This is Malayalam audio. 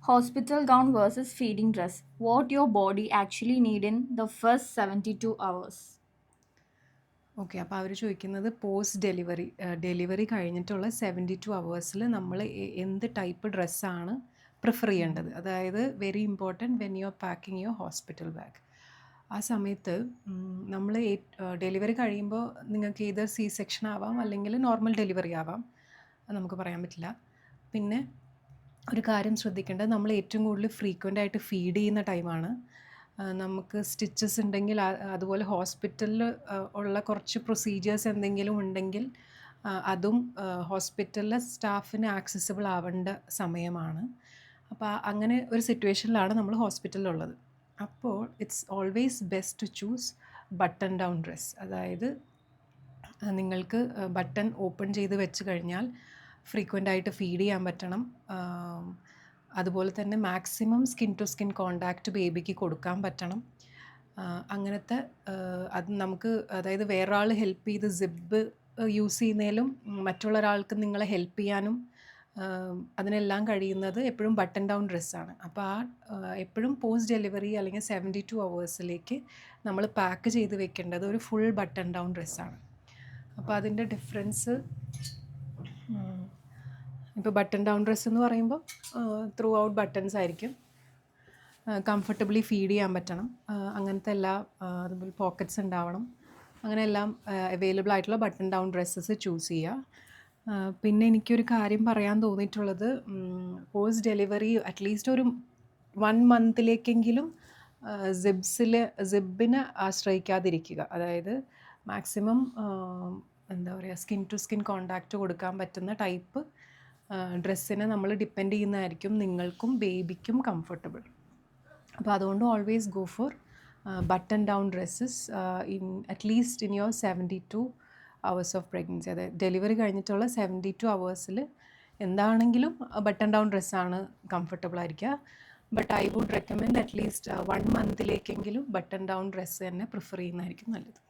Hospital gown versus feeding dress. What your body actually need in the first 72 hours. Okay, അപ്പോൾ അവർ ചോദിക്കുന്നത് പോസ്റ്റ് ഡെലിവറി കഴിഞ്ഞിട്ടുള്ള 72 അവേഴ്സിൽ നമ്മൾ എന്ത് ടൈപ്പ് ഡ്രസ്സാണ് പ്രിഫർ ചെയ്യേണ്ടത്. അതായത് very important when you are packing your hospital bag. ആ സമയത്ത് നമ്മൾ ഡെലിവറി കഴിയുമ്പോൾ നിങ്ങൾക്ക് ഏത് സി സെക്ഷൻ ആവാം അല്ലെങ്കിൽ നോർമൽ ഡെലിവറി ആവാം, അത് നമുക്ക് പറയാൻ പറ്റില്ല. പിന്നെ ഒരു കാര്യം ശ്രദ്ധിക്കേണ്ടത്, നമ്മൾ ഏറ്റവും കൂടുതൽ ഫ്രീക്വൻ്റ് ആയിട്ട് ഫീഡ് ചെയ്യുന്ന ടൈമാണ്. നമുക്ക് സ്റ്റിച്ചസ് ഉണ്ടെങ്കിൽ അതുപോലെ ഹോസ്പിറ്റലിൽ ഉള്ള കുറച്ച് പ്രൊസീജിയേഴ്സ് എന്തെങ്കിലും ഉണ്ടെങ്കിൽ അതും ഹോസ്പിറ്റലിലെ സ്റ്റാഫിന് ആക്സസിബിൾ ആവേണ്ട സമയമാണ്. അപ്പോൾ അങ്ങനെ ഒരു സിറ്റുവേഷനിലാണ് നമ്മൾ ഹോസ്പിറ്റലിലുള്ളത്. അപ്പോൾ it's always best to choose button down dress. അതായത് നിങ്ങൾക്ക് ബട്ടൺ ഓപ്പൺ ചെയ്ത് വെച്ച് കഴിഞ്ഞാൽ ഫ്രീക്വൻ്റ് ആയിട്ട് ഫീഡ് ചെയ്യാൻ പറ്റണം. അതുപോലെ തന്നെ maximum skin to skin contact ബേബിക്ക് കൊടുക്കാൻ പറ്റണം. അങ്ങനത്തെ അത് നമുക്ക്, അതായത് വേറൊരാൾ ഹെൽപ്പ് ചെയ്ത് സിബ് യൂസ് ചെയ്യുന്നതിലും മറ്റുള്ള ഒരാൾക്ക് നിങ്ങളെ ഹെൽപ്പ് ചെയ്യാനും അതിനെല്ലാം കഴിയുന്നത് എപ്പോഴും ബട്ടൺ ഡൗൺ ഡ്രസ്സാണ്. അപ്പോൾ എപ്പോഴും പോസ്റ്റ് ഡെലിവറി അല്ലെങ്കിൽ 72 അവേഴ്സിലേക്ക് നമ്മൾ പാക്ക് ചെയ്ത് വെക്കേണ്ടത് ഒരു ഫുൾ ബട്ടൺ ഡൗൺ ഡ്രസ്സാണ്. അപ്പോൾ അതിൻ്റെ ഡിഫറൻസ്, ഇപ്പോൾ ബട്ടൺ ഡൗൺ ഡ്രസ്സ് എന്ന് പറയുമ്പോൾ ത്രൂ ഔട്ട് ബട്ടൺസ് ആയിരിക്കും, കംഫർട്ടബിളി ഫീഡ് ചെയ്യാൻ പറ്റണം, അങ്ങനത്തെ എല്ലാ അതുപോലെ പോക്കറ്റ്സ് ഉണ്ടാവണം, അങ്ങനെ എല്ലാം അവൈലബിൾ ആയിട്ടുള്ള ബട്ടൺ ഡൗൺ ഡ്രസ്സസ് ചൂസ് ചെയ്യുക. പിന്നെ എനിക്കൊരു കാര്യം പറയാൻ തോന്നിയിട്ടുള്ളത്, പോസ്റ്റ് ഡെലിവറി അറ്റ്ലീസ്റ്റ് ഒരു 1 മന്തിലേക്കെങ്കിലും സിബിനെ ആശ്രയിക്കാതിരിക്കുക. അതായത് മാക്സിമം എന്താ പറയുക, സ്കിൻ ടു സ്കിൻ കോണ്ടാക്റ്റ് കൊടുക്കാൻ പറ്റുന്ന ടൈപ്പ് ഡ്രസ്സിനെ നമ്മൾ ഡിപ്പെൻഡ് ചെയ്യുന്നതായിരിക്കും നിങ്ങൾക്കും ബേബിക്കും കംഫർട്ടബിൾ. അപ്പോൾ അതുകൊണ്ട് always go for button down dresses at least in your 72 hours of pregnancy. അതായത് ഡെലിവറി കഴിഞ്ഞിട്ടുള്ള 72 അവേഴ്സിൽ എന്താണെങ്കിലും ബട്ടൺ ഡൗൺ ഡ്രസ്സാണ് കംഫർട്ടബിൾ ആയിരിക്കുക. But I would recommend at least 1 മന്തിലേക്കെങ്കിലും ബട്ടൺ ഡൗൺ ഡ്രസ്സ് തന്നെ പ്രിഫർ ചെയ്യുന്നതായിരിക്കും നല്ലത്.